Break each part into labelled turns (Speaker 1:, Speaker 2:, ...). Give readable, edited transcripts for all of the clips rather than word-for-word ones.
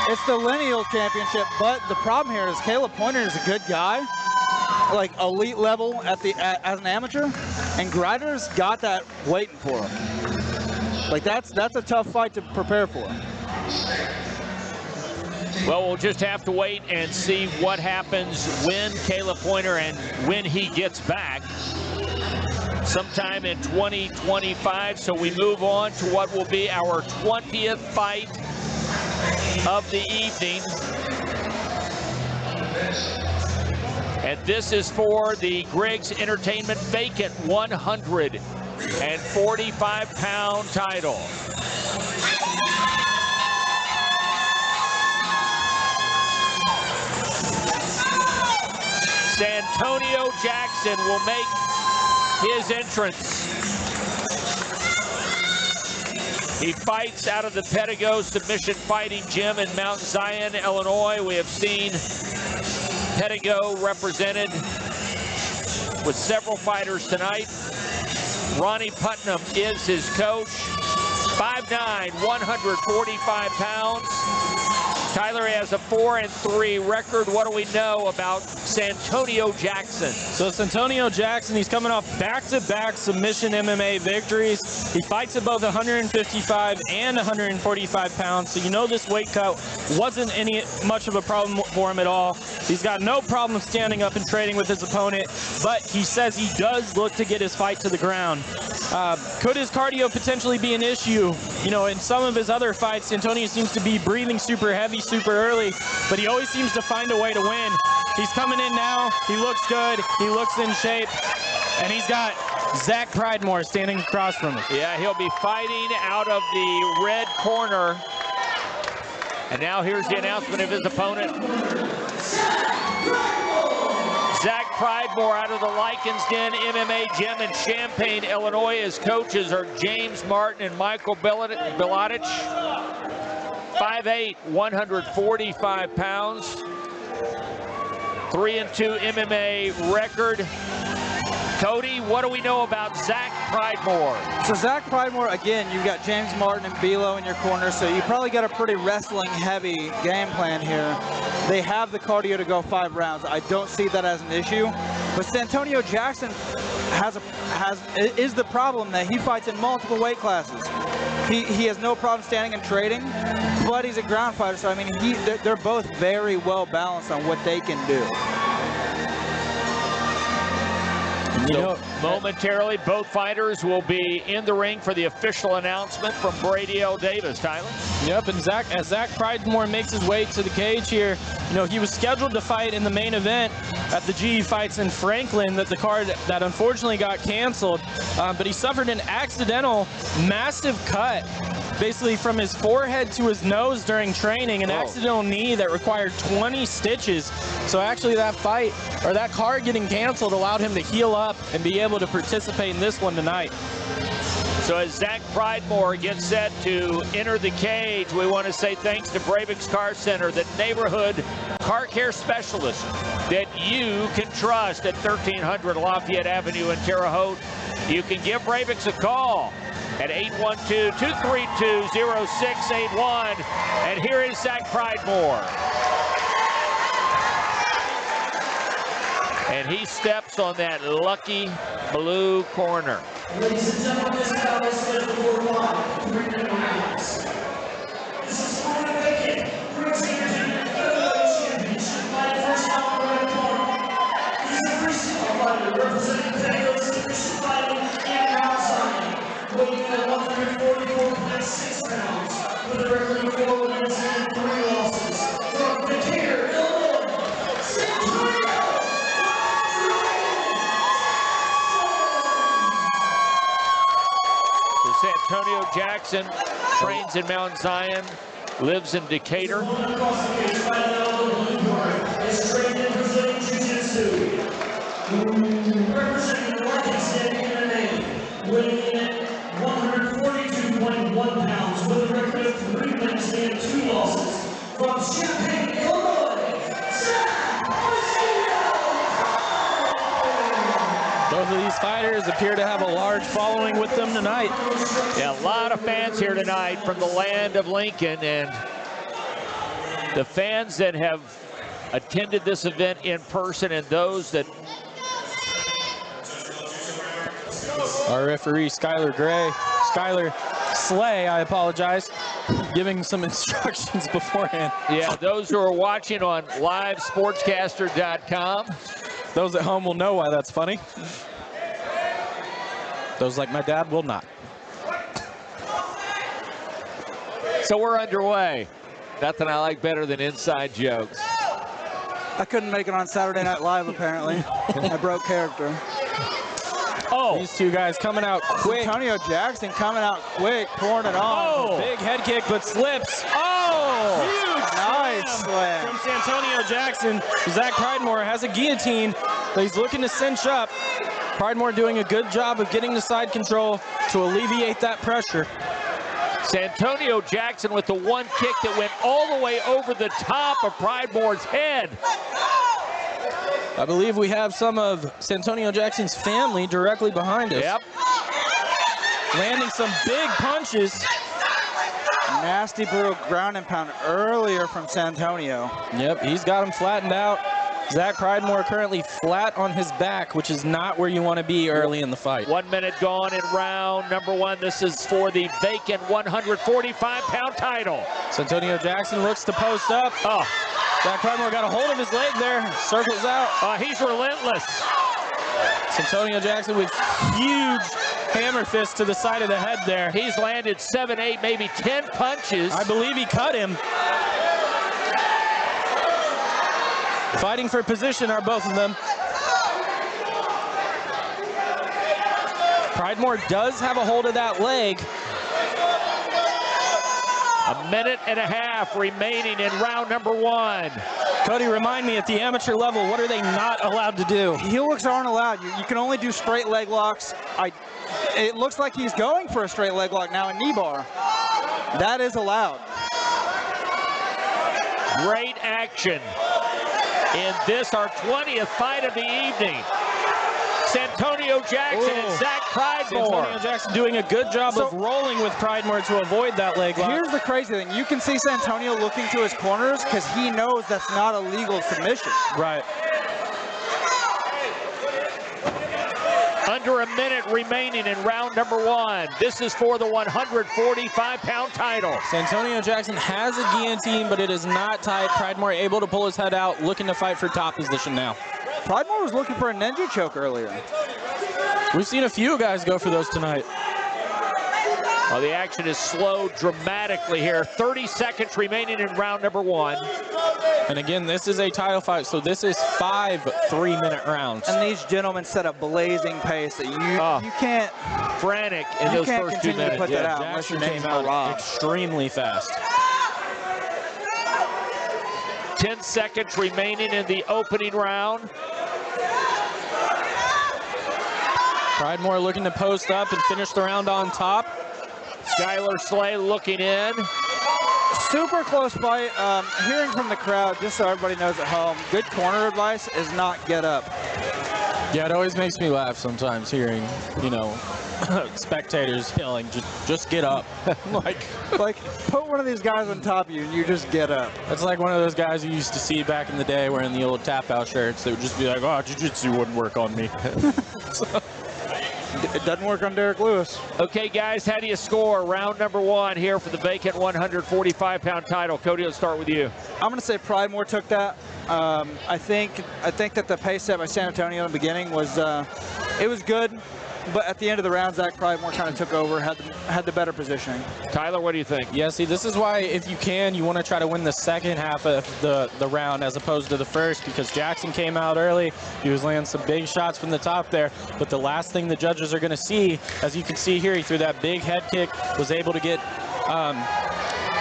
Speaker 1: It's the lineal championship, but the problem here is Caleb Pointer is a good guy, like elite level as an amateur, and Grider's got that waiting for him. Like that's a tough fight to prepare for.
Speaker 2: Well, we'll just have to wait and see what happens when Caleb Pointer and when he gets back sometime in 2025. So we move on to what will be our 20th fight of the evening. And this is for the Griggs Entertainment vacant 145-pound title. Santonio Jackson will make his entrance. He fights out of the Pedigo Submission Fighting Gym in Mount Zion, Illinois. We have seen Pedigo represented with several fighters tonight. Ronnie Putnam is his coach. 5'9", 145 pounds. Tyler has a 4-3 record. What do we know about Santonio Jackson?
Speaker 3: So Santonio Jackson, he's coming off back-to-back submission MMA victories. He fights at both 155 and 145 pounds. So you know this weight cut wasn't much of a problem for him at all. He's got no problem standing up and trading with his opponent, but he says he does look to get his fight to the ground. Could his cardio potentially be an issue? You know, in some of his other fights, Santonio seems to be breathing super heavy, super early, but he always seems to find a way to win. He's coming in now. He looks good. He looks in shape. And he's got Zach Pridemore standing across from him.
Speaker 2: Yeah, he'll be fighting out of the red corner. And now here's the announcement of his opponent. Zach Pridemore out of the Lycans Den MMA Gym in Champaign, Illinois. His coaches are James Martin and Michael Bilatich. 5'8", 145 pounds. 3-2 MMA record. Cody, what do we know about Zach Pridemore?
Speaker 1: So Zach Pridemore, again, you've got James Martin and Bilo in your corner, so you probably got a pretty wrestling-heavy game plan here. They have the cardio to go 5 rounds. I don't see that as an issue. But Santonio Jackson is the problem that he fights in multiple weight classes. He has no problem standing and trading, but he's a ground fighter. So, I mean, they're both very well balanced on what they can do.
Speaker 2: So momentarily, both fighters will be in the ring for the official announcement from Brady L. Davis. Tyler?
Speaker 3: Yep, and as Zach Pridemore makes his way to the cage here, you know, he was scheduled to fight in the main event at the GE Fights in Franklin, the card that unfortunately got canceled, but he suffered an accidental massive cut, basically from his forehead to his nose during training, an accidental knee that required 20 stitches. So actually that fight, or that card getting canceled, allowed him to heal up and be able to participate in this one tonight.
Speaker 2: So as Zach Pridemore gets set to enter the cage, we want to say thanks to Bravix Car Center, the neighborhood car care specialist that you can trust at 1300 Lafayette Avenue in Terre Haute. You can give Bravix a call at 812-232-0681. And here is Zach Pridemore. And he steps on that lucky blue corner.
Speaker 4: Ladies and gentlemen, this battle is scheduled for 3 rounds. This is for the vacant Griggs Entertainment Championship fight first round red corner. He's a freestyle fighter representing Pedigo Submission Fighting in Mount Zion, weighing at 144.6 pounds with a record of 4 wins and 3 losses. From Decatur, Illinois, Santonio.
Speaker 2: Santonio Jackson trains in Mount Zion, lives in Decatur.
Speaker 4: Representing the Lycans Den MMA, weighing in at 142.1 pounds with a record of 3 wins and 2 losses. From Champaign, Illinois,
Speaker 3: Both of these fighters appear to have a large following with them tonight.
Speaker 2: Yeah, a lot of fans here tonight from the land of Lincoln, and The fans that have attended this event in person and those that...
Speaker 3: Our referee, Skylar Slay, I apologize, giving some instructions beforehand.
Speaker 2: Yeah, those who are watching on livesportscaster.com.
Speaker 3: Those at home will know why that's funny. Those like my dad will not.
Speaker 2: So we're underway. Nothing I like better than inside jokes.
Speaker 1: I couldn't make it on Saturday Night Live, apparently. I broke character.
Speaker 2: Oh,
Speaker 3: These two guys coming out quick.
Speaker 1: Antonio Jackson coming out quick, pouring it on.
Speaker 2: oh,
Speaker 3: Big head kick, but slips.
Speaker 2: oh!
Speaker 3: Huge
Speaker 1: Nice
Speaker 3: slam
Speaker 1: slam.
Speaker 3: from Santonio Jackson. Zach Pridemore has a guillotine, but he's looking to cinch up. Pridemore doing a good job of getting the side control to alleviate that pressure.
Speaker 2: Santonio Jackson with the one kick that went all the way over the top of Pridemore's head.
Speaker 3: I believe we have some of Santonio Jackson's family directly behind us.
Speaker 2: Yep.
Speaker 3: Landing some big punches.
Speaker 1: Nasty, brutal ground and pound earlier from Santonio.
Speaker 3: Yep, he's got him flattened out. Zach Pridemore currently flat on his back, which is not where you want to be early in the fight.
Speaker 2: 1 minute gone in round number one. This is for the vacant 145-pound title.
Speaker 3: Santonio Jackson looks to post up.
Speaker 2: Oh,
Speaker 3: Zach Pridemore got a hold of his leg there, circles out.
Speaker 2: he's relentless.
Speaker 3: Santonio Jackson with huge hammer fist to the side of the head there.
Speaker 2: He's landed 7, 8, maybe 10 punches.
Speaker 3: I believe he cut him. Fighting for position are both of them. Pridemore does have a hold of that leg.
Speaker 2: A minute and a half remaining in round number one.
Speaker 3: Cody, remind me, at the amateur level, what are they not allowed to do?
Speaker 1: Heel hooks aren't allowed. You can only do straight leg locks. It looks like he's going for a straight leg lock now in knee bar. That is allowed.
Speaker 2: Great action in this, our 20th fight of the evening. Santonio Jackson and Zach Pridemore.
Speaker 3: Santonio Jackson doing a good job of rolling with Pridemore to avoid that leg lock.
Speaker 1: Here's the crazy thing. You can see Santonio looking to his corners because he knows that's not a legal submission.
Speaker 3: Right.
Speaker 2: Under a minute remaining in round number one. This is for the 145-pound title.
Speaker 3: Santonio Jackson has a guillotine, but it is not tight. Pridemore able to pull his head out, looking to fight for top position now.
Speaker 1: Pridemore was looking for a ninja choke earlier.
Speaker 3: We've seen a few guys go for those tonight.
Speaker 2: Well, the action is slowed dramatically here. 30 seconds remaining in round number one.
Speaker 3: And again, this is a title fight, so this is 5 3-minute rounds.
Speaker 1: And these gentlemen set a blazing pace that you can't
Speaker 2: frantic in those first 2
Speaker 1: continue to
Speaker 2: minutes.
Speaker 1: put that out unless
Speaker 3: Jackson
Speaker 1: your name's
Speaker 3: came out
Speaker 1: Rob.
Speaker 3: extremely fast.
Speaker 2: 10 seconds remaining in the opening round.
Speaker 3: Pridemore looking to post up and finish the round on top.
Speaker 2: Skylar Slay looking in.
Speaker 1: Super close fight. Hearing from the crowd, just so everybody knows at home, good corner advice is not get up.
Speaker 3: Yeah, it always makes me laugh sometimes hearing, spectators yelling, just get up. like
Speaker 1: put one of these guys on top of you and you just get up.
Speaker 3: It's like one of those guys you used to see back in the day wearing the old tap-out shirts. They would just be like, oh, jiu-jitsu wouldn't work on me.
Speaker 1: It doesn't work on Derek Lewis.
Speaker 2: Okay, guys, how do you score round number one here for the vacant 145-pound title? Cody, let's start with you.
Speaker 1: I'm going to say Pridemore took that. I think that the pace set by San Antonio in the beginning was it was good, but at the end of the round, Zach Pridemore kind of took over, had the better positioning.
Speaker 2: Tyler, what do you think?
Speaker 3: Yeah, see, this is why, if you can, you want to try to win the second half of the round as opposed to the first, because Jackson came out early. He was landing some big shots from the top there, but the last thing the judges are going to see, as you can see here, he threw that big head kick, was able to get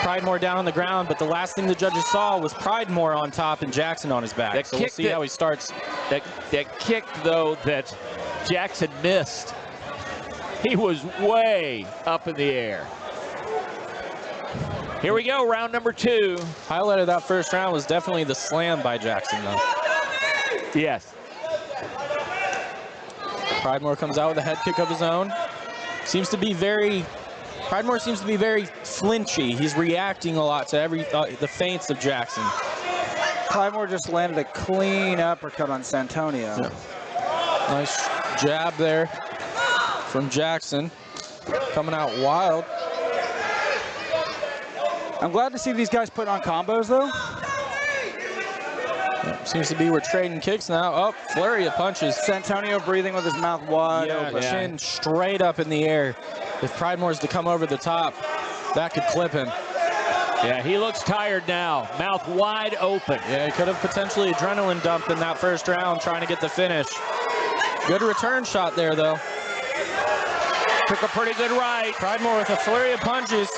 Speaker 3: Pridemore down on the ground, but the last thing the judges saw was Pridemore on top and Jackson on his back. So we'll see how he starts.
Speaker 2: That kick, though, that Jackson missed, he was way up in the air. Here we go, round number two.
Speaker 3: Highlight of that first round was definitely the slam by Jackson, though.
Speaker 2: Yes.
Speaker 3: Pridemore comes out with a head kick of his own. Seems to be very Pridemore seems to be very flinchy. He's reacting a lot to the feints of Jackson.
Speaker 1: Pridemore just landed a clean uppercut on Santonio.
Speaker 3: Yeah. Nice jab there from Jackson. Coming out wild.
Speaker 1: I'm glad to see these guys put on combos, though.
Speaker 3: Yeah, seems to be we're trading kicks now. Oh, flurry of punches.
Speaker 1: Santonio breathing with his mouth wide open.
Speaker 3: Chin straight up in the air. If Pridemore's to come over the top, that could clip him.
Speaker 2: Yeah, he looks tired now. Mouth wide open.
Speaker 3: Yeah, he could have potentially adrenaline dumped in that first round trying to get the finish. Good return shot there, though.
Speaker 2: Took a pretty good right.
Speaker 3: Pridemore with a flurry of punches.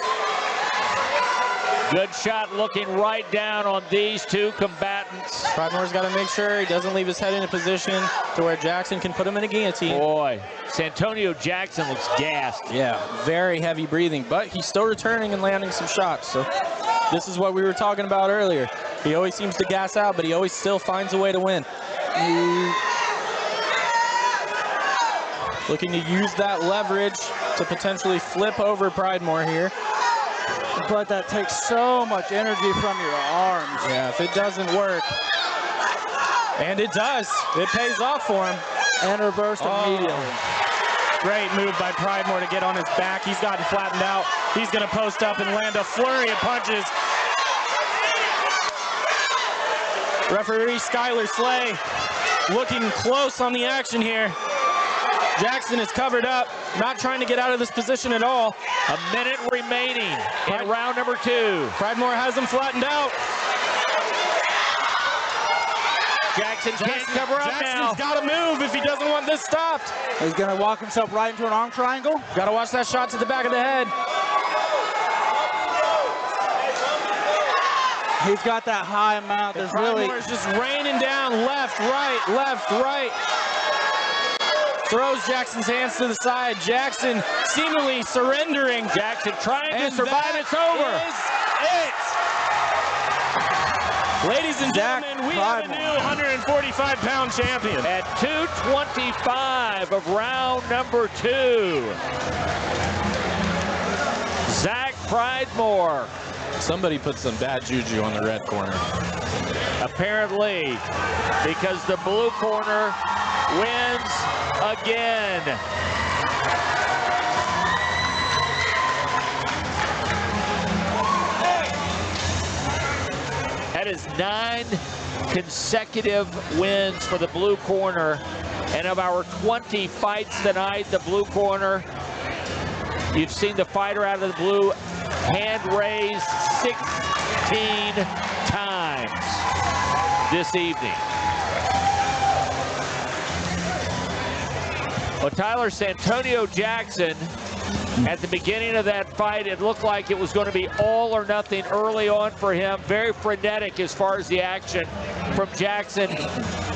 Speaker 2: Good shot looking right down on these two combatants.
Speaker 3: Pridemore's got to make sure he doesn't leave his head in a position to where Jackson can put him in a guillotine.
Speaker 2: Boy, Santonio Jackson looks gassed.
Speaker 3: Yeah, very heavy breathing, but he's still returning and landing some shots. So this is what we were talking about earlier. He always seems to gas out, but he always still finds a way to win. Looking to use that leverage to potentially flip over Pridemore here.
Speaker 1: But that takes so much energy from your arms.
Speaker 3: Yeah, if it doesn't work, and it does, it pays off for him.
Speaker 1: And reversed immediately.
Speaker 3: Great move by Pridemore to get on his back. He's gotten flattened out. He's going to post up and land a flurry of punches. Referee Skylar Slay looking close on the action here. Jackson is covered up, not trying to get out of this position at all.
Speaker 2: A minute remaining in round number 2.
Speaker 3: Pridemore has him flattened out.
Speaker 2: Jackson can't cover up now.
Speaker 3: Jackson's got to move if he doesn't want this stopped.
Speaker 1: He's going to walk himself right into an arm triangle.
Speaker 3: Got to watch that shot to the back of the head.
Speaker 1: He's got that high amount. There's really...
Speaker 3: Pridemore's just raining down left, right, left, right. Throws Jackson's hands to the side. Jackson seemingly surrendering.
Speaker 2: Jackson trying to survive. It's over.
Speaker 3: Ladies and gentlemen, we have a new 145-pound champion.
Speaker 2: At 2:25 of round number 2. Zach Pridemore.
Speaker 3: Somebody put some bad juju on the red corner.
Speaker 2: Apparently, because the blue corner wins again. That is 9 consecutive wins for the blue corner. And of our 20 fights tonight, the blue corner, you've seen the fighter out of the blue hand raised 16 times this evening. Well, Tyler, Santonio Jackson, at the beginning of that fight, it looked like it was going to be all or nothing early on for him. Very frenetic as far as the action from Jackson.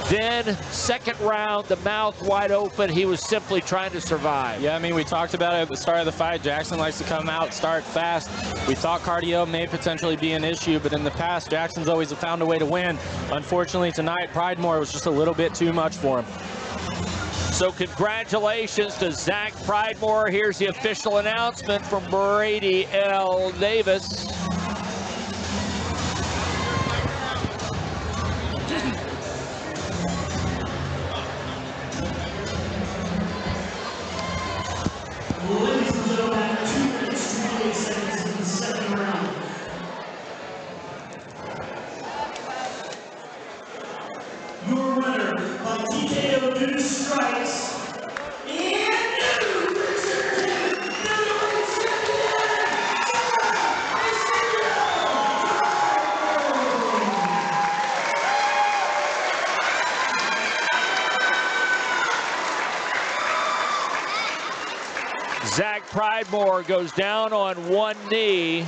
Speaker 2: Then, second round, the mouth wide open. He was simply trying to survive.
Speaker 3: Yeah, I mean, we talked about it at the start of the fight. Jackson likes to come out, start fast. We thought cardio may potentially be an issue, but in the past, Jackson's always found a way to win. Unfortunately, tonight, Pridemore was just a little bit too much for him.
Speaker 2: So congratulations to Zach Pridemore. Here's the official announcement from Brady L. Davis.
Speaker 4: Ladies and gentlemen, 2 minutes, 28 seconds in the second round. Your winner by TKO due to strikes,
Speaker 2: Zach Pridemore goes down on one knee.